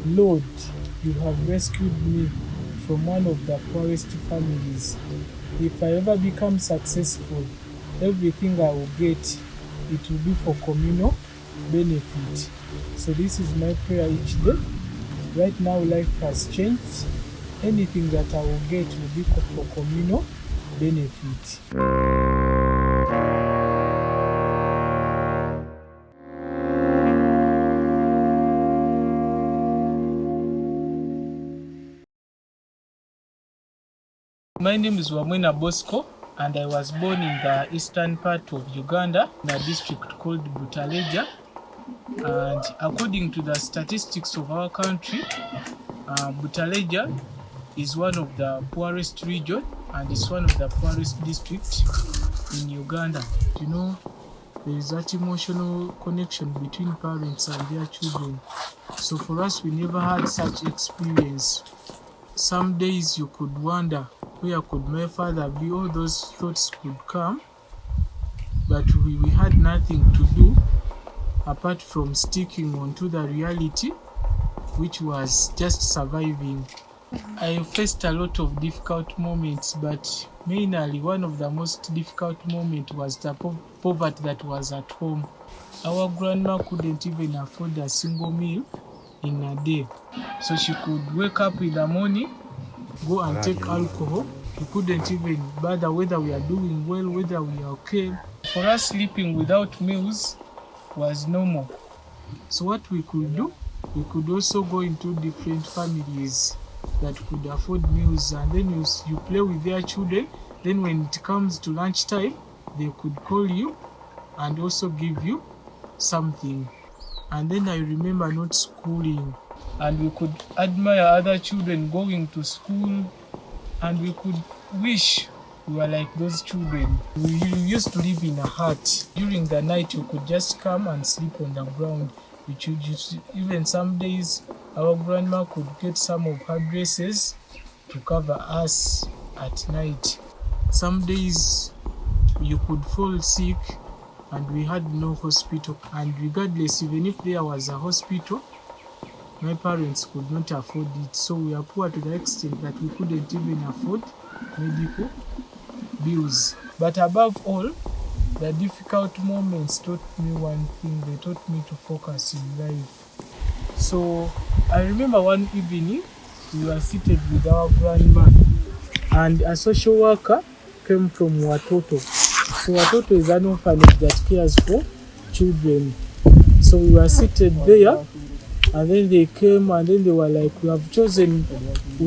Lord, you have rescued me from one of the poorest families. If I ever become successful, everything I will get, it will be for communal benefit. So this is my prayer each day. Right now life has changed. Anything that I will get will be for communal benefit. My name is Wamwena Bosco, and I was born in the eastern part of Uganda, in a district called Butaleja. And according to the statistics of our country, Butaleja is one of the poorest region, and it's one of the poorest districts in Uganda. You know, there is that emotional connection between parents and their children. So for us, we never had such experience. Some days you could wonder, where could my father be? All those thoughts could come, but we had nothing to do apart from sticking onto the reality, which was just surviving. I faced a lot of difficult moments, but mainly one of the most difficult moments was the poverty that was at home. Our grandma couldn't even afford a single meal in a day. So she could wake up in the morning, go and take alcohol. We couldn't even bother whether we are doing well, whether we are okay. For us, sleeping without meals was normal. So what we could do, we could also go into different families that could afford meals, and then you play with their children. Then when it comes to lunchtime, they could call you and also give you something. And then I remember not schooling, and we could admire other children going to school, and we could wish we were like those children. We used to live in a hut. During the night, you could just come and sleep on the ground. Even some days, our grandma could get some of her dresses to cover us at night. Some days, you could fall sick, and we had no hospital. And regardless, even if there was a hospital, my parents could not afford it. So we are poor to the extent that we couldn't even afford medical bills. But above all, the difficult moments taught me one thing. They taught me to focus in life. So I remember one evening, we were seated with our grandma, and a social worker came from Watoto. So Watoto is an orphanage that cares for children. So we were seated there, and then they came, and then they were like, we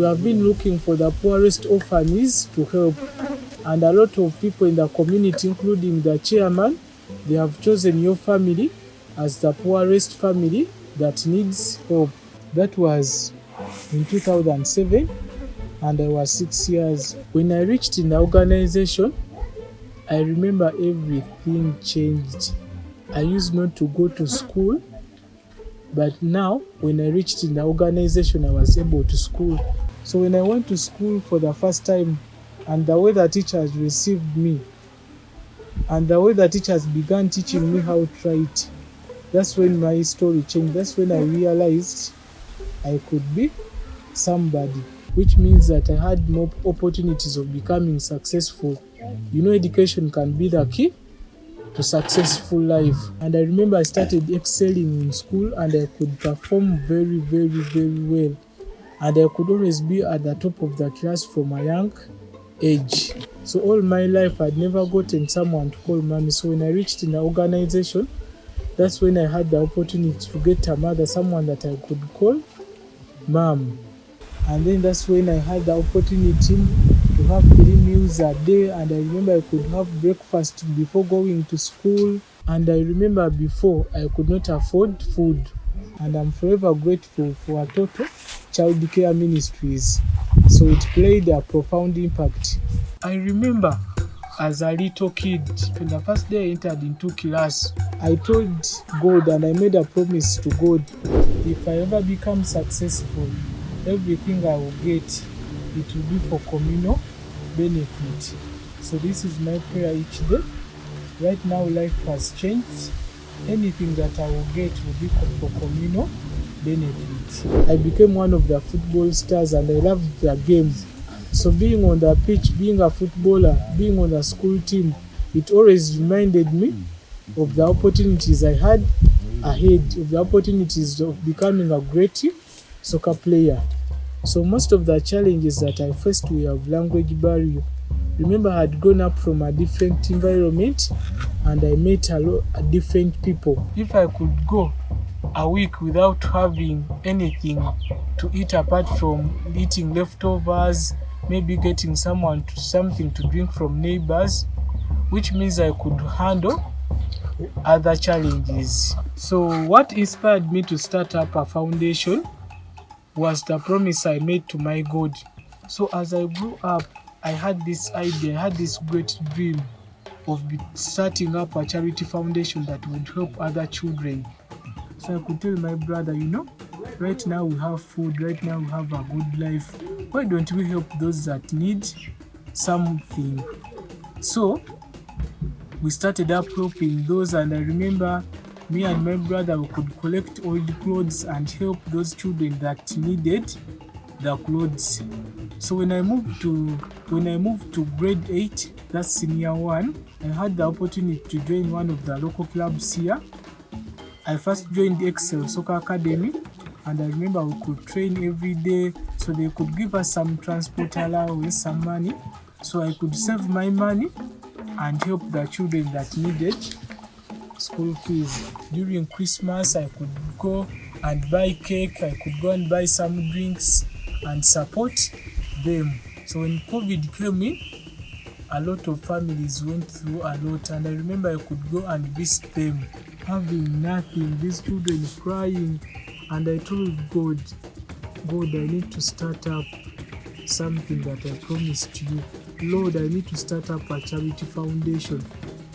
have been looking for the poorest orphans to help. And a lot of people in the community, including the chairman, they have chosen your family as the poorest family that needs help. That was in 2007, and I was 6 years. When I reached in the organization, I remember everything changed. I used not to go to school, but now when I reached in the organization, I was able to school. So when I went to school for the first time, and the way the teachers received me, and the way the teachers began teaching me how to write, that's when my story changed. That's when I realized I could be somebody, which means that I had more opportunities of becoming successful. You know, education can be the key to successful life. And I remember I started excelling in school, and I could perform very, very, very well. And I could always be at the top of the class from a young age. So all my life I'd never gotten someone to call mommy. So when I reached in the organization, that's when I had the opportunity to get a mother, someone that I could call mom. And then that's when I had the opportunity to have 3 meals a day. And I remember I could have breakfast before going to school. And I remember before I could not afford food. And I'm forever grateful for Watoto Child Care Ministries. So it played a profound impact. I remember as a little kid, when the first day I entered into class, I told God, and I made a promise to God, if I ever become successful, everything I will get, it will be for communal benefit. So this is my prayer each day. Right now life has changed. Anything that I will get will be for communal benefits. I became one of the football stars and I loved the games. So being on the pitch, being a footballer, being on the school team, it always reminded me of the opportunities I had ahead, of the opportunities of becoming a great soccer player. So most of the challenges that I faced were of language barrier. Remember, I had grown up from a different environment and I met different people. If I could go a week without having anything to eat apart from eating leftovers, maybe getting something to drink from neighbors, which means I could handle other challenges. So what inspired me to start up a foundation was the promise I made to my God. So as I grew up, I had this idea, I had this great dream of starting up a charity foundation that would help other children. So I could tell my brother, right now we have food, right now we have a good life. Why don't we help those that need something? So we started up helping those, and I remember me and my brother, we could collect old clothes and help those children that needed the clothes. So when I moved to grade 8, that's senior 1, I had the opportunity to join one of the local clubs here. I first joined Excel Soccer Academy, and I remember we could train every day, so they could give us some transport allowance, some money, so I could save my money and help the children that needed school fees. During Christmas, I could go and buy cake, I could go and buy some drinks and support them. So when COVID came in, a lot of families went through a lot, and I remember I could go and visit them, having nothing, these children crying, and I told God, I need to start up something that I promised you. Lord, I need to start up a charity foundation.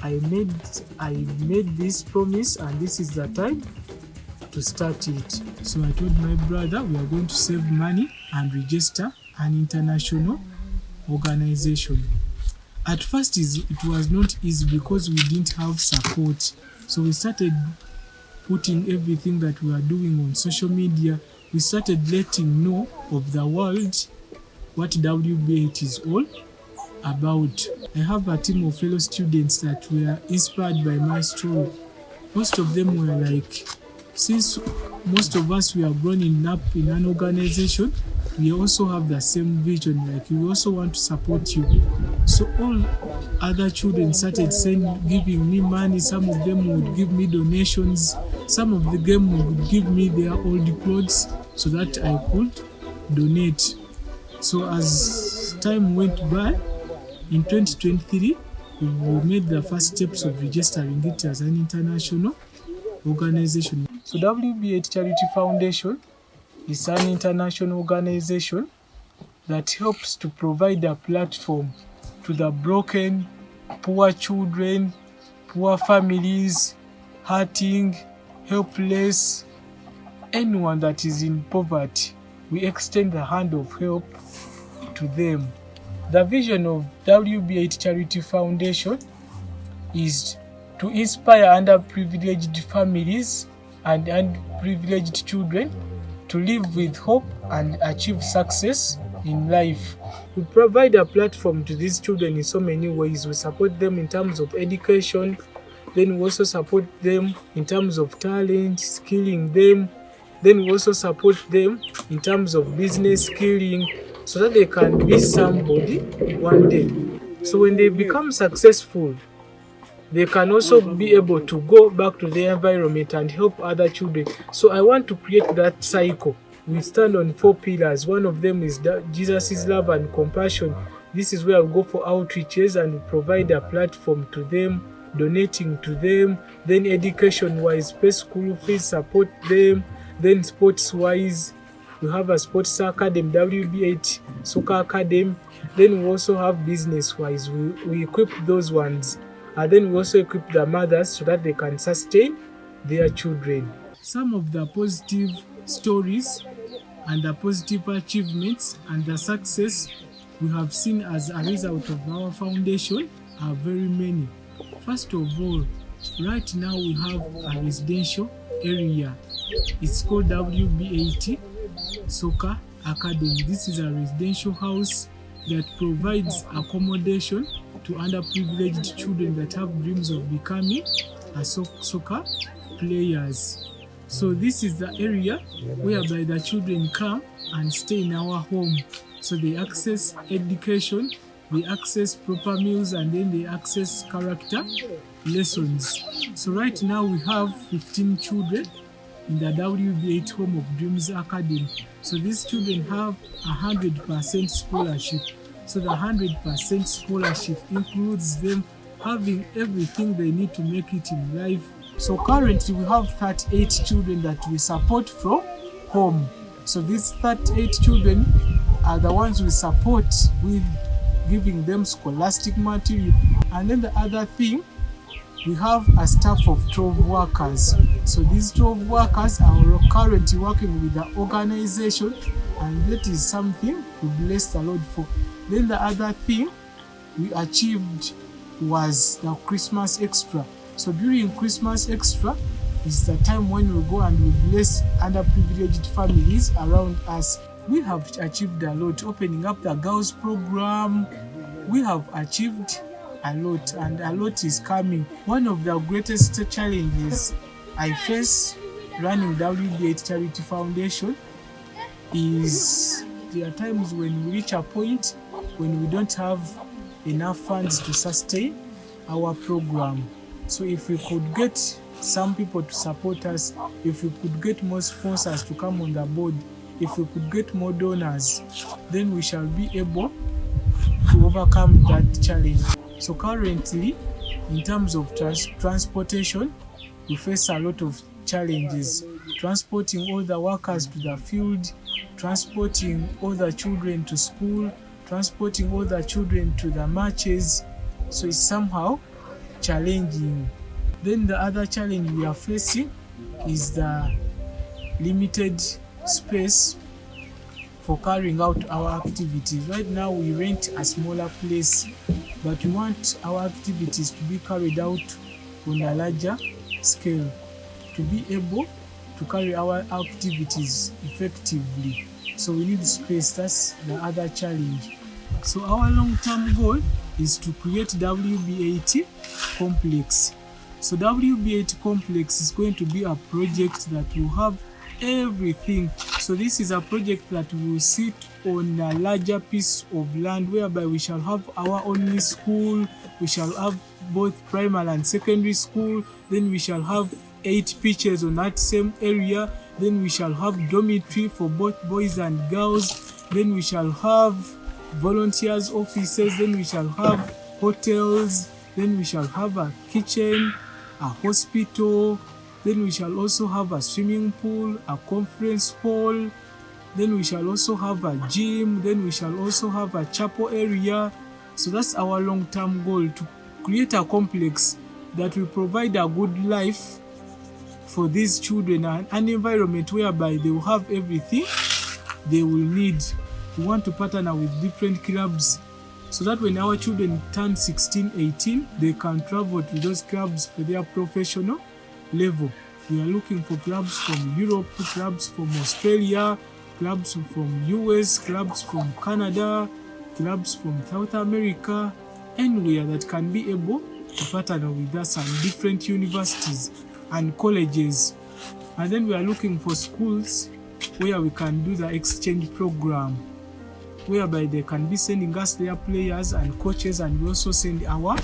I made this promise, and this is the time to start it. So I told my brother we are going to save money and register an international organization. At first it was not easy because we didn't have support. So we started putting everything that we are doing on social media. We started letting know of the world what WB8 is all about. I have a team of fellow students that were inspired by my story. Most of them were like, since most of us were growing up in an organization, we also have the same vision, like we also want to support you. So all other children started giving me money. Some of them would give me donations. Some of them would give me their old clothes so that I could donate. So as time went by, in 2023, we made the first steps of registering it as an international organization. So WB8 Charity Foundation is an international organization that helps to provide a platform to the broken, poor children, poor families, hurting, helpless, anyone that is in poverty. We extend the hand of help to them. The vision of WB8 Charity Foundation is to inspire underprivileged families and underprivileged children to live with hope and achieve success in life. We provide a platform to these children in so many ways. We support them in terms of education, then we also support them in terms of talent, skilling them, then we also support them in terms of business skilling, so that they can be somebody one day. So when they become successful, they can also be able to go back to their environment and help other children. So I want to create that cycle. We stand on 4 pillars. One of them is Jesus' love and compassion. This is where we go for outreaches and we provide a platform to them, donating to them. Then education-wise, pay school fees, support them. Then sports-wise, we have a sports academy, WB8 Soccer Academy. Then we also have business-wise. We equip those ones. And then we also equip the mothers so that they can sustain their children. Some of the positive stories and the positive achievements and the success we have seen as a result of our foundation are very many. First of all, right now we have a residential area It's called WB80 Soccer Academy. This is a residential house that provides accommodation to underprivileged children that have dreams of becoming a soccer players. So this is the area whereby the children come and stay in our home. So they access education, they access proper meals, and then they access character lessons. So right now we have 15 children in the WB8 Home of Dreams Academy. So these children have 100% scholarship. So the 100% scholarship includes them having everything they need to make it in life. So currently we have 38 children that we support from home. So these 38 children are the ones we support with giving them scholastic material. And then the other thing, we have a staff of 12 workers. So these 12 workers are currently working with the organization, and that is something we bless the Lord for. Then the other thing we achieved was the Christmas Extra. So during Christmas Extra is the time when we go and we bless underprivileged families around us. We have achieved a lot, opening up the girls program. We have achieved a lot, and a lot is coming. One of the greatest challenges I face running WB8 Charity Foundation is there are times when we reach a point when we don't have enough funds to sustain our program. So if we could get some people to support us, if we could get more sponsors to come on the board, if we could get more donors, then we shall be able to overcome that challenge. So currently, in terms of transportation, we face a lot of challenges. Transporting all the workers to the field, transporting all the children to school, transporting all the children to the matches. So it's somehow challenging. Then the other challenge we are facing is the limited space for carrying out our activities. Right now we rent a smaller place, but we want our activities to be carried out on a larger scale, to be able to carry our activities effectively. So we need space. That's the other challenge. So our long-term goal is to create WB80 complex. So WB80 complex is going to be a project that will have everything. So this is a project that will sit on a larger piece of land, whereby we shall have our only school, we shall have both primary and secondary school, then we shall have 8 pitches on that same area, then we shall have dormitory for both boys and girls, then we shall have volunteers offices, then we shall have hotels, then we shall have a kitchen, a hospital, then we shall also have a swimming pool, a conference hall, then we shall also have a gym, then we shall also have a chapel area. So that's our long-term goal, to create a complex that will provide a good life for these children, and an environment whereby they will have everything they will need. We want to partner with different clubs so that when our children turn 16, 18, they can travel to those clubs for their professional level. We are looking for clubs from Europe, clubs from Australia, clubs from US, clubs from Canada, clubs from South America, anywhere that can be able to partner with us, and different universities and colleges. And then we are looking for schools where we can do the exchange program, whereby they can be sending us their players and coaches, and we also send our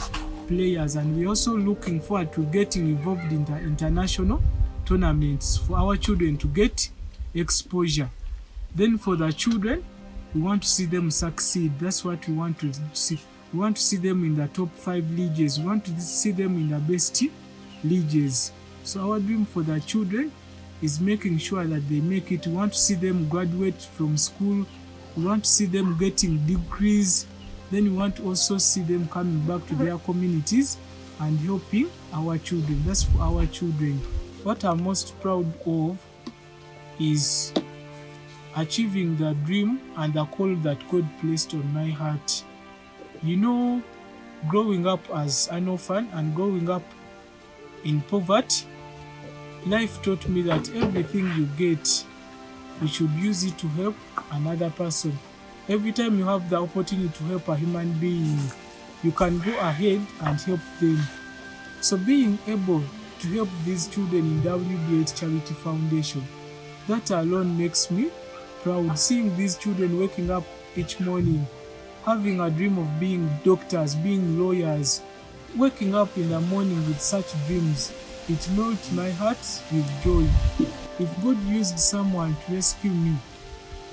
players. And we're also looking forward to getting involved in the international tournaments for our children to get exposure. Then for the children, we want to see them succeed. That's what we want to see. We want to see them in the top 5 leagues. We want to see them in the best leagues. So our dream for the children is making sure that they make it. We want to see them graduate from school. We want to see them getting degrees. Then we want to also see them coming back to their communities and helping our children. That's for our children. What I'm most proud of is achieving the dream and the call that God placed on my heart. You know, growing up as an orphan and growing up in poverty, life taught me that everything you get, you should use it to help another person. Every time you have the opportunity to help a human being, you can go ahead and help them. So being able to help these children in WBH Charity Foundation, that alone makes me proud. Seeing these children waking up each morning, having a dream of being doctors, being lawyers, waking up in the morning with such dreams, it melts my heart with joy. If God used someone to rescue me,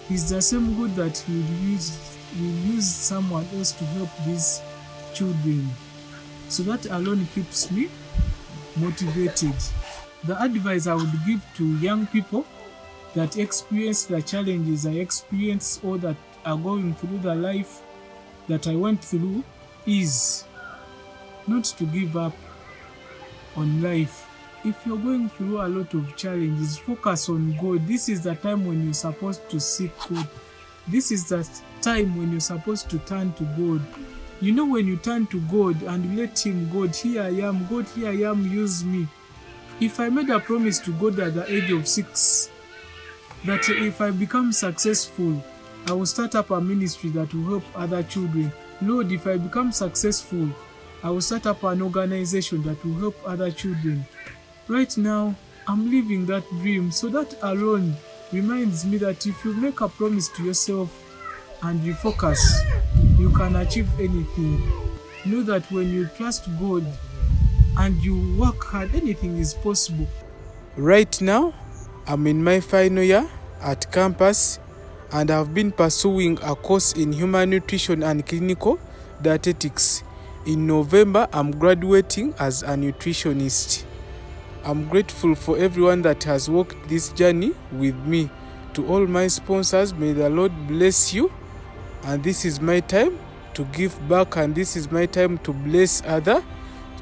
He's the same God that He will use someone else to help these children. So that alone keeps me motivated. The advice I would give to young people that experience the challenges I experienced or that are going through the life that I went through is not to give up on life. If you're going through a lot of challenges, focus on God. This is the time when you're supposed to seek God. This is the time when you're supposed to turn to God. You know, when you turn to God and you let Him, God, here I am, use me. If I made a promise to God at the age of 6, that if I become successful, I will start up a ministry that will help other children. Lord, if I become successful, I will start up an organization that will help other children. Right now, I'm living that dream. So that alone reminds me that if you make a promise to yourself and you focus, you can achieve anything. Know that when you trust God and you work hard, anything is possible. Right now, I'm in my final year at campus and I've been pursuing a course in human nutrition and clinical dietetics. In November, I'm graduating as a nutritionist. I'm grateful for everyone that has walked this journey with me. To all my sponsors, may the Lord bless you. And this is my time to give back, and this is my time to bless other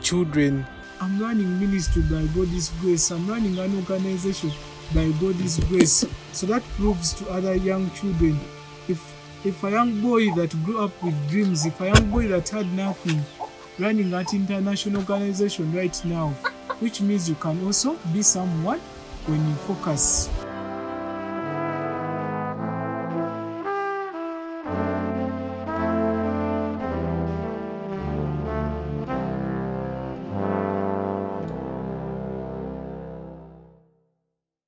children. I'm running ministry by God's grace. I'm running an organization by God's grace. So that proves to other young children, if a young boy that grew up with dreams, if a young boy that had nothing, running at international organization right now, which means you can also be someone when you focus.